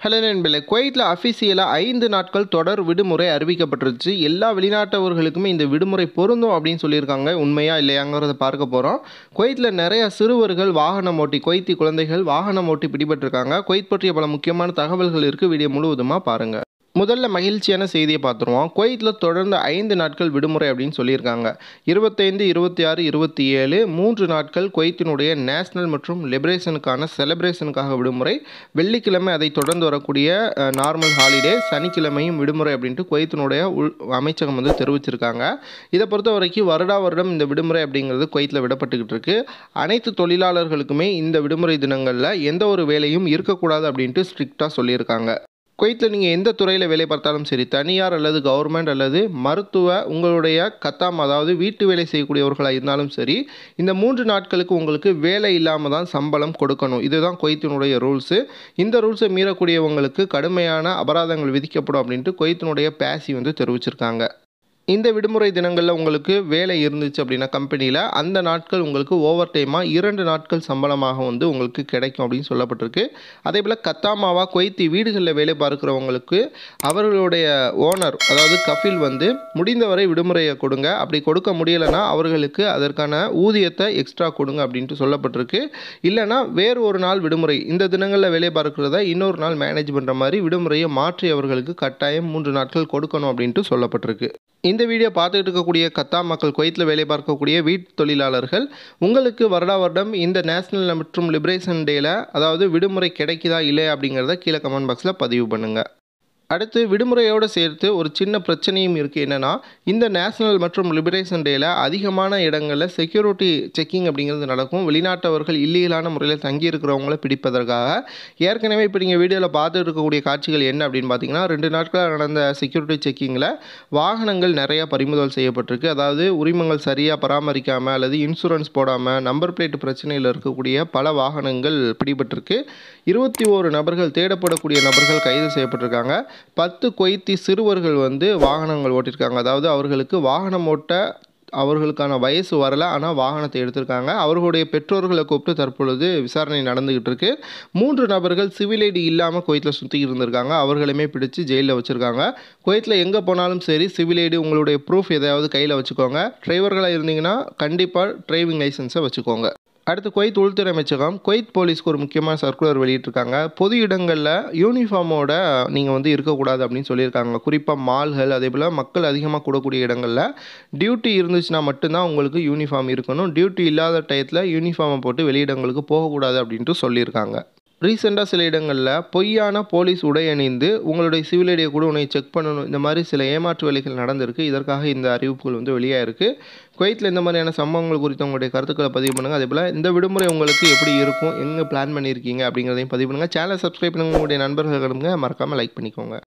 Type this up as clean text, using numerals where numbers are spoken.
Hello நண்பர்களே, குவைத்தில் அஃபிஷியலாக 5 நாட்கள் தொடர் விடுமுறை அறிவிக்கப்பட்டுருச்சு. எல்லா வெளிநாட்டவர்களுக்குமே இந்த விடுமுறை பொருந்தும் அப்படின்னு சொல்லியிருக்காங்க. உண்மையா இல்லையாங்கிறத பார்க்க போகிறோம். குவைத்தில் நிறைய சிறுவர்கள் வாகனம் ஓட்டி, குவைத்தி குழந்தைகள் வாகனம் ஓட்டி பிடிபட்டிருக்காங்க. குவைத் பற்றிய பல முக்கியமான தகவல்கள் இருக்குது. வீடியோ முழுவதுமாக பாருங்கள். முதல்ல மகிழ்ச்சியான செய்தியை பார்த்துருவோம். குவைத்தில் தொடர்ந்து 5 நாட்கள் விடுமுறை அப்படின்னு சொல்லியிருக்காங்க. 25, 26, 27 3 நாட்கள் குவைத்தினுடைய நேஷனல் மற்றும் லிபரேஷனுக்கான செலிப்ரேஷனுக்காக விடுமுறை. வெள்ளிக்கிழமை அதை தொடர்ந்து வரக்கூடிய நார்மல் ஹாலிடே, சனிக்கிழமையும் விடுமுறை அப்படின்ட்டு குவைத்தினுடைய அமைச்சகம் வந்து தெரிவிச்சிருக்காங்க. இதை பொறுத்த வரைக்கும் வருடம் இந்த விடுமுறை அப்படிங்கிறது குவைத்தில் விடப்பட்டுக்கிட்டு இருக்கு. அனைத்து தொழிலாளர்களுக்குமே இந்த விடுமுறை தினங்களில் எந்த ஒரு வேலையும் இருக்கக்கூடாது அப்படின்ட்டு ஸ்ட்ரிக்டாக சொல்லியிருக்காங்க. குவைத்தில் நீங்கள் எந்த துறையில் வேலை பார்த்தாலும் சரி, தனியார் அல்லது கவர்மெண்ட் அல்லது மருத்துவ, உங்களுடைய கத்தாம் அதாவது வீட்டு வேலை செய்யக்கூடியவர்களாக இருந்தாலும் சரி, இந்த 3 நாட்களுக்கு உங்களுக்கு வேலை இல்லாமல் தான் சம்பளம் கொடுக்கணும். இதுதான் குவைத்தினுடைய ரூல்ஸு. இந்த ரூல்ஸை மீறக்கூடியவங்களுக்கு கடுமையான அபராதங்கள் விதிக்கப்படும் அப்படின்ட்டு குவைத்தினுடைய பேசி வந்து தெரிவிச்சிருக்காங்க. இந்த விடுமுறை தினங்களில் உங்களுக்கு வேலை இருந்துச்சு அப்படின்னா கம்பெனியில், அந்த நாட்கள் உங்களுக்கு ஓவர் டைமாக 2 நாட்கள் சம்பளமாக வந்து உங்களுக்கு கிடைக்கும் அப்படின்னு சொல்லப்பட்டிருக்கு. அதே போல் கத்தாமாவா குவைத்தி வீடுகளில் வேலை பார்க்குறவங்களுக்கு அவர்களுடைய ஓனர் அதாவது கஃபில் வந்து முடிந்தவரை விடுமுறையை கொடுங்க, அப்படி கொடுக்க முடியலைன்னா அவர்களுக்கு அதற்கான ஊதியத்தை எக்ஸ்ட்ரா கொடுங்க அப்படின்ட்டு சொல்லப்பட்டிருக்கு. இல்லைனா வேறு ஒரு நாள் விடுமுறை, இந்த தினங்களில் வேலை பார்க்குறத இன்னொரு நாள் மேனேஜ் பண்ணுற மாதிரி விடுமுறையை மாற்றி அவர்களுக்கு கட்டாயம் 3 நாட்கள் கொடுக்கணும் அப்படின்ட்டு சொல்லப்பட்டிருக்கு. இந்த வீடியோ பார்த்துட்டு இருக்கக்கூடிய கத்தார் மக்கள், குவைத்தில் வேலை பார்க்கக்கூடிய வீட்டு தொழிலாளர்கள், உங்களுக்கு வருடம் இந்த நேஷனல் மற்றும் லிபரேஷன் டேல அதாவது விடுமுறை கிடைக்குதா இல்லையா அப்படிங்கிறத கீழே கமெண்ட் பாக்ஸில் பதிவு பண்ணுங்கள். அடுத்து விடுமுறையோடு சேர்த்து ஒரு சின்ன பிரச்சனையும் இருக்குது. என்னென்னா, இந்த நேஷனல் மற்றும் லிபரேஷன் டேல அதிகமான இடங்களில் செக்யூரிட்டி செக்கிங் அப்படிங்கிறது நடக்கும். வெளிநாட்டவர்கள் இல்லீகலான முறையில் தங்கியிருக்கிறவங்கள பிடிப்பதற்காக. ஏற்கனவே இப்போ நீங்கள் வீடியோவில் பார்த்துட்டு இருக்கக்கூடிய காட்சிகள் என்ன அப்படின்னு பார்த்தீங்கன்னா, 2 நாட்களாக நடந்த செக்யூரிட்டி செக்கிங்கில் வாகனங்கள் நிறையா பறிமுதல் செய்யப்பட்டிருக்கு. அதாவது உரிமங்கள் சரியாக பராமரிக்காமல் அல்லது இன்சூரன்ஸ் போடாமல் நம்பர் பிளேட் பிரச்சனையில் இருக்கக்கூடிய பல வாகனங்கள் பிடிபட்டிருக்கு. 21 நபர்கள், தேடப்படக்கூடிய நபர்கள் கைது செய்யப்பட்டிருக்காங்க. 10 குவைத்தி சிறுவர்கள் வந்து வாகனங்கள் ஓட்டியிருக்காங்க. அதாவது அவர்களுக்கு வாகனம் ஓட்ட அவர்களுக்கான வயசு வரலை, ஆனால் வாகனத்தை எடுத்திருக்காங்க. அவர்களுடைய பெற்றோர்களை கூப்பிட்டு தற்பொழுது விசாரணை நடந்துக்கிட்டு இருக்கு. 3 நபர்கள் சிவில் ஐடி இல்லாமல் குவைத்தில் சுற்றி இருந்திருக்காங்க. அவர்களுமே பிடிச்சு ஜெயிலில் வச்சுருக்காங்க. குவைத்தில் எங்கே போனாலும் சரி, சிவில் ஐடி உங்களுடைய ப்ரூஃப் எதையாவது கையில் வச்சுக்கோங்க. டிரைவர்களாக இருந்தீங்கன்னா கண்டிப்பாக டிரைவிங் லைசன்ஸை வச்சுக்கோங்க. அடுத்து குவைத் உள்துறை அமைச்சகம் குவைத் போலீஸ்க்கு ஒரு முக்கியமான சர்க்குலர் வெளியிட்டிருக்காங்க. பொது இடங்களில் யூனிஃபார்மோட நீங்கள் வந்து இருக்கக்கூடாது அப்படின்னு சொல்லியிருக்காங்க. குறிப்பாக மால்கள், அதே போல் மக்கள் அதிகமாக கூடக்கூடிய இடங்களில் டியூட்டி இருந்துச்சுன்னா மட்டும்தான் உங்களுக்கு யூனிஃபார்ம் இருக்கணும். டியூட்டி இல்லாத டயத்தில் யூனிஃபார்மை போட்டு வெளியிடங்களுக்கு போகக்கூடாது அப்படின்ட்டு சொல்லியிருக்காங்க. ரீசெண்டாக சில இடங்களில் பொய்யான போலீஸ் உடை அணிந்து உங்களுடைய சிவில் ஐடியை கூட உன்னை செக் பண்ணணும், இந்த மாதிரி சில ஏமாற்று வேலைகள் நடந்திருக்கு. இதற்காக இந்த அறிவிப்புகள் வந்து வெளியாக இருக்குது. குவைத்தில் இந்த மாதிரியான சம்பவங்கள் குறித்து உங்களுடைய கருத்துக்களை பதிவு பண்ணுங்கள். அதே போல் இந்த விடுமுறை உங்களுக்கு எப்படி இருக்கும், எங்கே பிளான் பண்ணியிருக்கீங்க அப்படிங்கிறதையும் பதிவு பண்ணுங்கள். சேனலை சப்ஸ்கிரைப் பண்ணுங்கள். உங்களுடைய நண்பர்களுக்கு மறக்காமல் லைக் பண்ணிக்கோங்க.